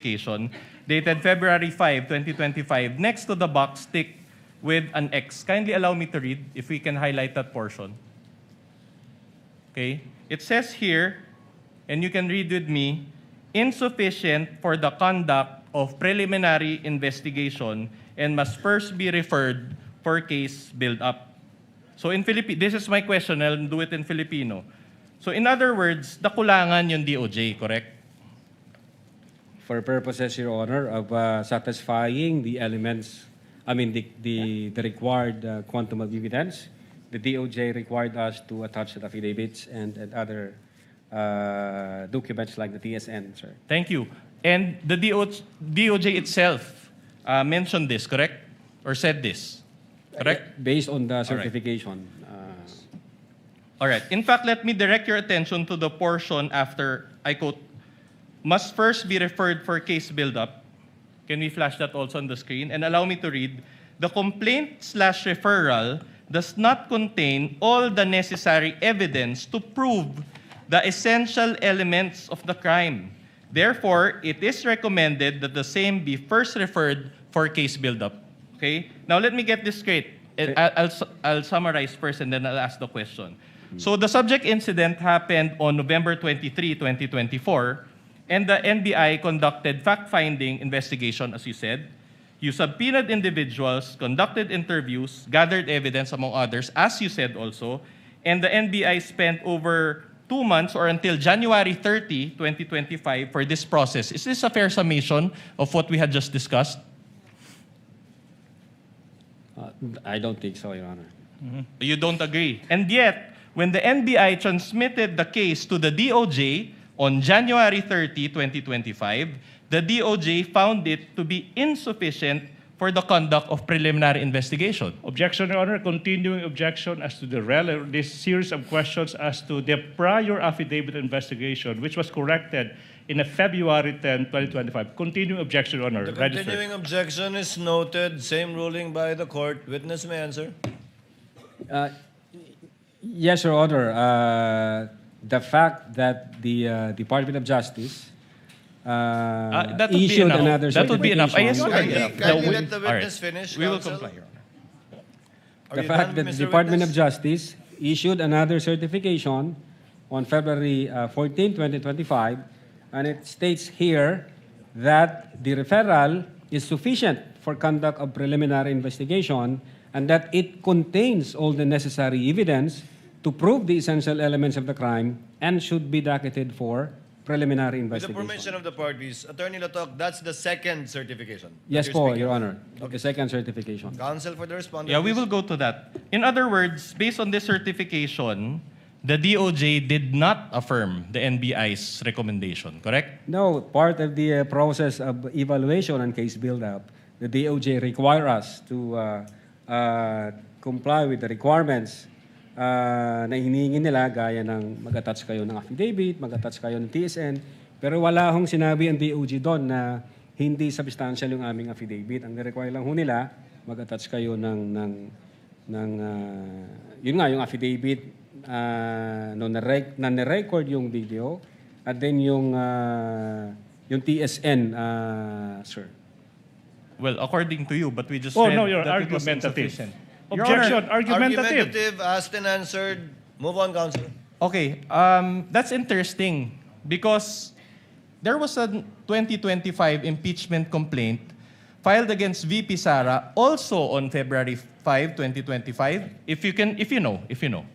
Investigation, dated February 5, 2025, next to the box ticked with an X. Kindly allow me to read, if we can highlight that portion. Okay? It says here, and you can read with me, insufficient for the conduct of preliminary investigation and must first be referred for case build-up. So in Filipino, this is my question, I'll do it in Filipino. So in other words, nakulangan yung DOJ, correct? For purposes, Your Honor, of satisfying the elements, the required quantum of evidence, the DOJ required us to attach the affidavits and other documents like the TSN, sir. Thank you. And the DOJ itself mentioned this, correct? Or said this, correct? Based on the certification. All right. In fact, let me direct your attention to the portion after, I quote, must first be referred for case build-up. Can we flash that also on the screen? And allow me to read. The complaint/referral does not contain all the necessary evidence to prove the essential elements of the crime. Therefore, it is recommended that the same be first referred for case build-up. Okay? Now, let me get this straight. I'll summarize first and then I'll ask the question. So the subject incident happened on November 23, 2024, and the NBI conducted fact-finding investigation, as you said. You subpoenaed individuals, conducted interviews, gathered evidence, among others, as you said also, and the NBI spent over 2 months or until January 30, 2025 for this process. Is this a fair summation of what we had just discussed? I don't think so, Your Honor. Mm-hmm. You don't agree. And yet, when the NBI transmitted the case to the DOJ on January 30, 2025, the DOJ found it to be insufficient for the conduct of preliminary investigation. Objection, Your Honor. Continuing objection as to this series of questions as to the prior affidavit investigation, which was corrected in a February 10, 2025. Continuing objection, Your Honor. The continuing objection is noted. Same ruling by the court. Witness may answer. Yes, Your Honor. The fact that the Department of Justice issued another certification. That would be enough. I assume Kindly let the witness finish. We will counsel. comply, Your Honor. The fact that the Department of Justice issued another certification on February 14, 2025, and it states here that the referral is sufficient for conduct of preliminary investigation and that it contains all the necessary evidence to prove the essential elements of the crime and should be docketed for preliminary With the investigation. permission of the parties, Attorney Latok, that's the second certification. Yes You're po, speaking Your of. Honor. The second certification. Counsel for the respondent. Yeah, we please. will go to that. In other words, based on this certification, the DOJ did not affirm the NBI's recommendation, correct? No, part of the process of evaluation and case build-up, the DOJ require us to comply with the requirements na hinihingi nila, gaya ng mag-attach kayo ng affidavit, mag-attach kayo ng TSN, pero wala hong sinabi ang DOJ doon na hindi substantial yung aming affidavit. Ang require lang ho nila, mag-attach kayo ng yun nga, yung affidavit na na-record yung video, at then yung TSN, sir. Well, according to you, but we just Oh, read no, you're that it was argumentative. insufficient. Objection, argumentative. Argumentative, asked and answered. Move on, counsel. Okay, that's interesting because there was a 2025 impeachment complaint filed against VP Sara also on February 5, 2025. If you know.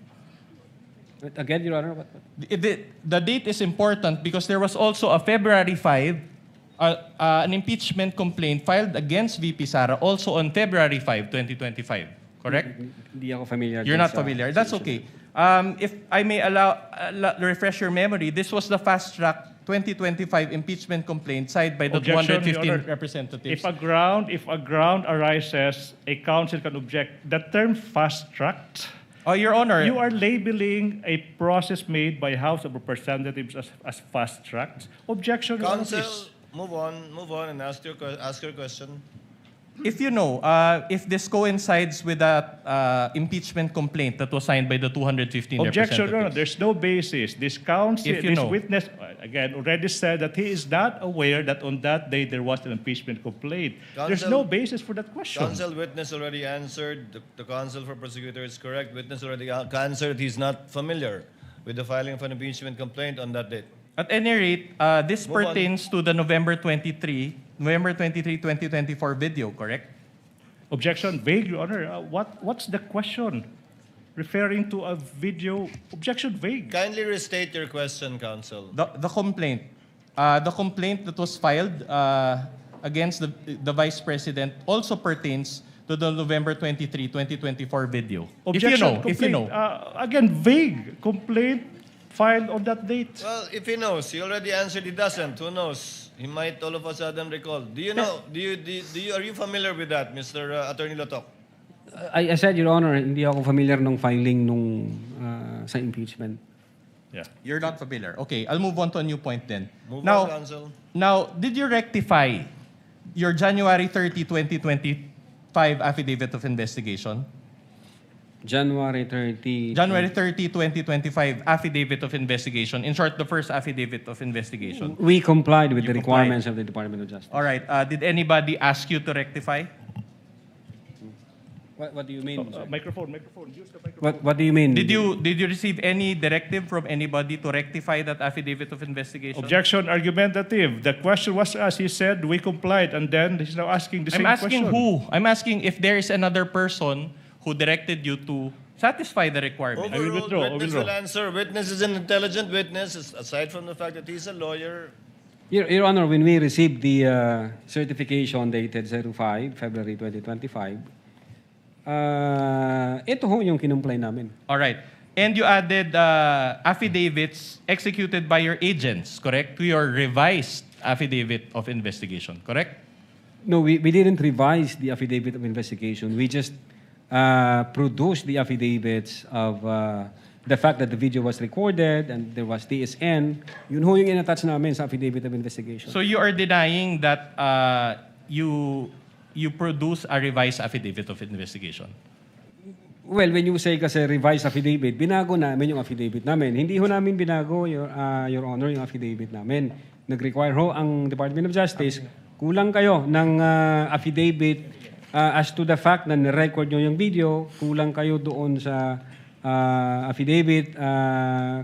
Again, Your Honor, what? The date is important because there was also a February 5, an impeachment complaint filed against VP Sara also on February 5, 2025. Correct? Hindi ako familiar. You're not familiar. That's okay. If I may refresh your memory, this was the fast-track 2025 impeachment complaint signed by the Objection, Your 215 Honor. representatives. If a ground arises, a counsel can object. The term fast-tracked, Oh, Your Honor. you are labeling a process made by House of Representatives as fast-tracked. Objection, Your Honor, Counsel, please. move on and ask your question. if you know, if this coincides with that impeachment complaint that was signed by the 215 Objection, Your Honor. representatives. There's no basis. This counsel, If you this know. witness, again, already said that he is not aware that on that day there was an impeachment complaint. There's Counsel- no basis for that question. Counsel witness already answered. The counsel for prosecutor is correct. Witness already answered he's not familiar with the filing of an impeachment complaint on that date. At any rate, this Move on. pertains to the November 23, 2024 video, correct? Objection, vague, Your Honor. What's the question? Referring to a video. Objection, vague. Kindly restate your question, counsel. The complaint. The complaint that was filed against the Vice President also pertains to the November 23, 2024 video. Objection, if you know. Again, vague. Complaint filed on that date. Well, if he knows, he already answered he doesn't. Who knows? He might all of a sudden recall. Do you know? Are you familiar with that, Mr. Attorney Lotok? I said, Your Honor, hindi ako familiar nung filing nung sa impeachment. Yeah. You're not familiar. Okay, I'll move on to a new point then. Move now, on, counsel. Now, did you rectify your January 30, 2025 affidavit of investigation? January 30. January 30, 2025 affidavit of investigation. In short, the first affidavit of investigation. We complied with You the complied. requirements of the Department of Justice. All right. Did anybody ask you to rectify? What do you mean, sir? Microphone. Use the microphone. What do you mean? Did you receive any directive from anybody to rectify that affidavit of investigation? Objection, argumentative. The question was asked. He said we complied, and then he's now asking the I'm same asking question. who? I'm asking if there is another person who directed you to satisfy the requirement. will Overruled. withdraw, I will Witness withdraw. will answer. Witness is an intelligent witness. Aside from the fact that he's a lawyer, Your Honor, when we received the certification dated 05, February 2025, ito ho yung kinumply namin. All right. And you added affidavits executed by your agents, correct? To your revised affidavit of investigation, correct? No, we didn't revise the affidavit of investigation. We just produced the affidavits of the fact that the video was recorded and there was TSN. Yun ho yung in-attach namin sa affidavit of investigation. So you are denying that you produce a revised affidavit of investigation? Well, when you say kasi revised affidavit, binago namin yung affidavit namin. Hindi ho namin binago, Your Honor, yung affidavit namin. Nag-require ho ang Department of Justice, kulang kayo ng affidavit as to the fact na nirecord nyo yung video, kulang kayo doon sa affidavit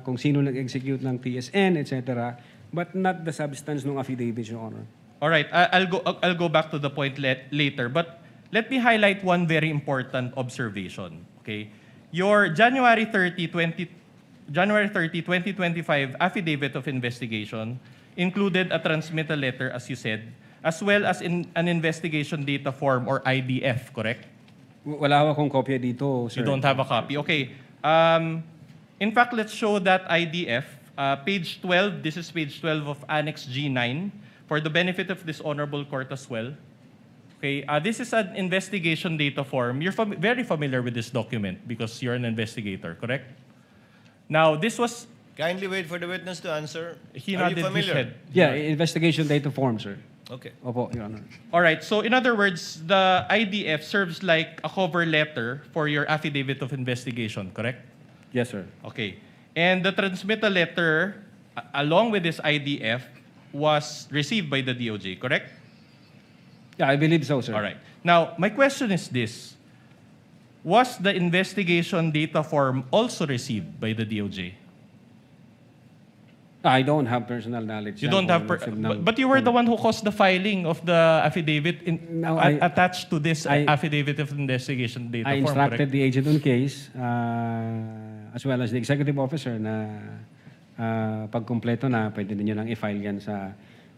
kung sino nag-execute ng TSN, etc. But not the substance ng affidavit, Your Honor. All right. I'll go back to the point later, but let me highlight one very important observation. Okay, your January 30, 2025 affidavit of investigation included a transmittal letter, as you said, as well as an investigation data form or IDF, correct? Wala akong kopya dito, sir. You don't have a copy. Okay. In fact, let's show that IDF. Page 12, this is page 12 of Annex G9, for the benefit of this honorable court as well. Okay, this is an investigation data form. You're very familiar with this document because you're an investigator, correct? Now, this was... kindly wait for the witness to answer. He Are you nodded his familiar? head. Yeah, investigation data form, sir. Okay. Opo, Your Honor. All right, so in other words, the IDF serves like a cover letter for your affidavit of investigation, correct? Yes, sir. Okay. And the transmittal letter, along with this IDF, was received by the DOJ, correct? Yeah, I believe so, sir. All right. Now, my question is this. Was the investigation data form also received by the DOJ? I don't have personal knowledge. You yan don't have... kung nasa ng- but you were the one who caused the filing of the affidavit No, I- attached to this I- affidavit of investigation data I form, instructed correct? the agent on case as well as the executive officer na pagkumpleto na, pwede ninyo nang i-file yan sa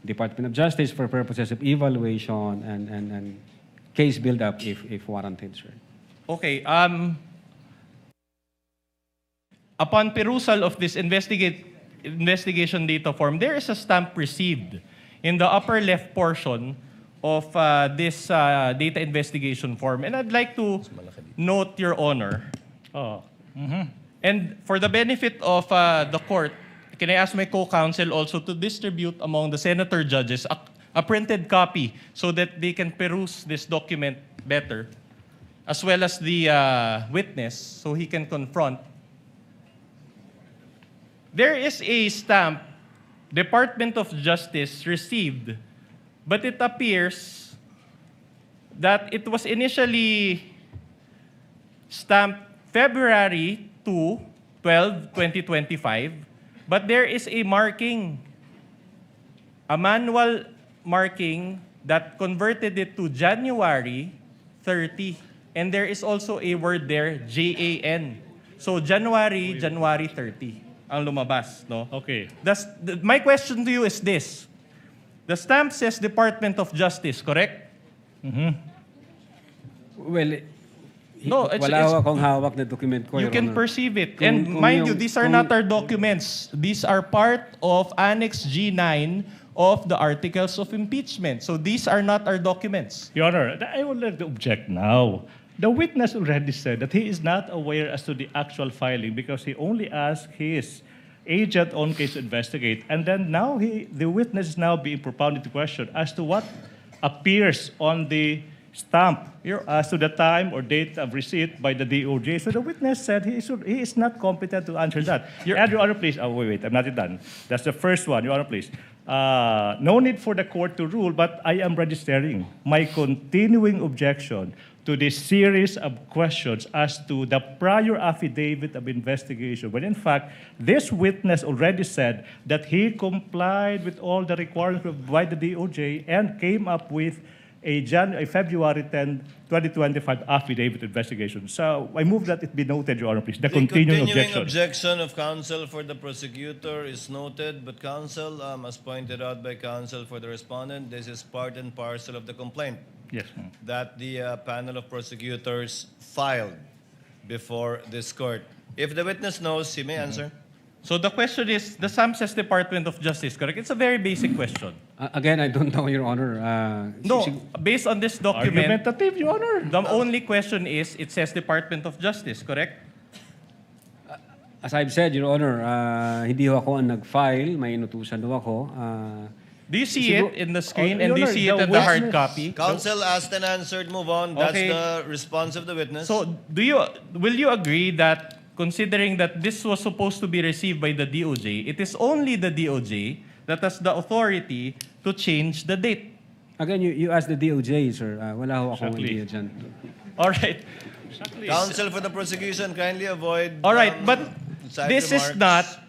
Department of Justice for purposes of evaluation and case build-up if warranted, sir. Okay. Upon perusal of this investigation data form, there is a stamp received in the upper left portion of this data investigation form. And I'd like to note, Your Honor, and for the benefit of the court, can I ask my co-counsel also to distribute among the senator judges a printed copy so that they can peruse this document better, as well as the witness, so he can confront. There is a stamp Department of Justice received, but it appears that it was initially stamped February 2, 2025, but there is a marking, a manual marking that converted it to January 30. And there is also a word there, JAN. So January 30 ang lumabas, no? Okay. My question to you is this. The stamp says Department of Justice, correct? Well, No, wala akong hawak na document ko, You Your can Honor. perceive it. Kung- And kung mind you, yung- these are kung- not our documents. These are part of Annex G9 of the Articles of Impeachment. So these are not our documents. Your Honor, I would like to object now. The witness already said that he is not aware as to the actual filing because he only asked his agent on case to investigate. And then now the witness is now being propounded to question as to what appears on the stamp as to the time or date of receipt by the DOJ. So the witness said he is not competent to answer that. Your Honor, please. Oh, wait, I'm not done. That's the first one. Your Honor, please. No need for the court to rule, but I am registering my continuing objection to this series of questions as to the prior affidavit of investigation, when in fact, this witness already said that he complied with all the requirements by the DOJ and came up with a February 10, 2025 affidavit investigation. So I move that it be noted, Your Honor, please. The continuing objection. objection of counsel for the prosecutor is noted, but counsel, as pointed out by counsel for the respondent, this is part and parcel of the complaint Yes, ma'am. that the panel of prosecutors filed before this court. If the witness knows, he may answer. So the question is, the stamp says Department of Justice, correct? It's a very basic question. Again, I don't know, Your Honor. No, based on this document, Argumentative, Your Honor. the only question is, it says Department of Justice, correct? As I've said, Your Honor, hindi ho ako ang nag-file. May inutusan ho ako. Do you see it in the screen Oh, and do you Your see Honor, it in the the hard witness- copy? Counsel asked and answered, move on. That's Okay. the response of the witness. So will you agree that considering that this was supposed to be received by the DOJ, it is only the DOJ that has the authority to change the date? Again, you asked the DOJ, sir. Wala ho akong Exactly. idea dyan. All right. Counsel for the prosecution, kindly avoid. All right, but side this remarks.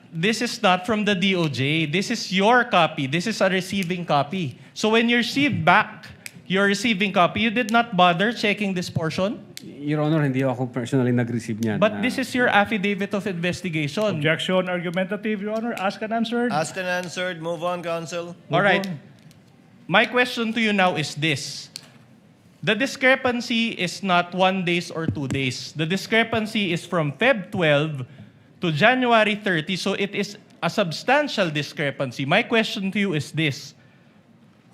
is not from the DOJ. This is your copy. This is a receiving copy. So when you receive back your receiving copy, you did not bother checking this portion? Your Honor, hindi ako personally nag-receive niyan. But this is your affidavit of investigation. Objection argumentative, Your Honor. Asked and answered. Asked and answered, move on, counsel. All right. on. My question to you now is this. The discrepancy is not 1 day or 2 days. The discrepancy is from Feb 12 to January 30, so it is a substantial discrepancy. My question to you is this.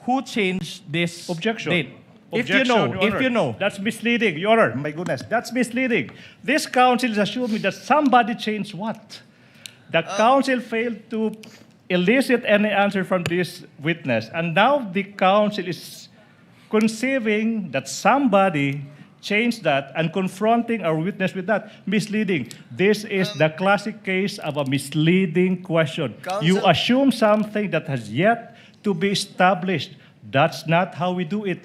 Who changed this Objection. date? Objection, Your Honor. That's misleading, Your Honor. My goodness, that's misleading. This counsel is assuming that somebody changed what? The counsel failed to elicit any answer from this witness, and now the counsel is conceiving that somebody changed that and confronting our witness with that. Misleading. This is the classic case of a misleading question. You Counsel- assume something that has yet to be established. That's not how we do it,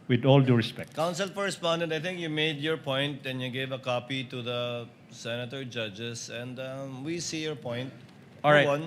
with all due respect. Counsel for respondent, I think you made your point and you gave a copy to the senator judges, and we see your point. All right. Move on.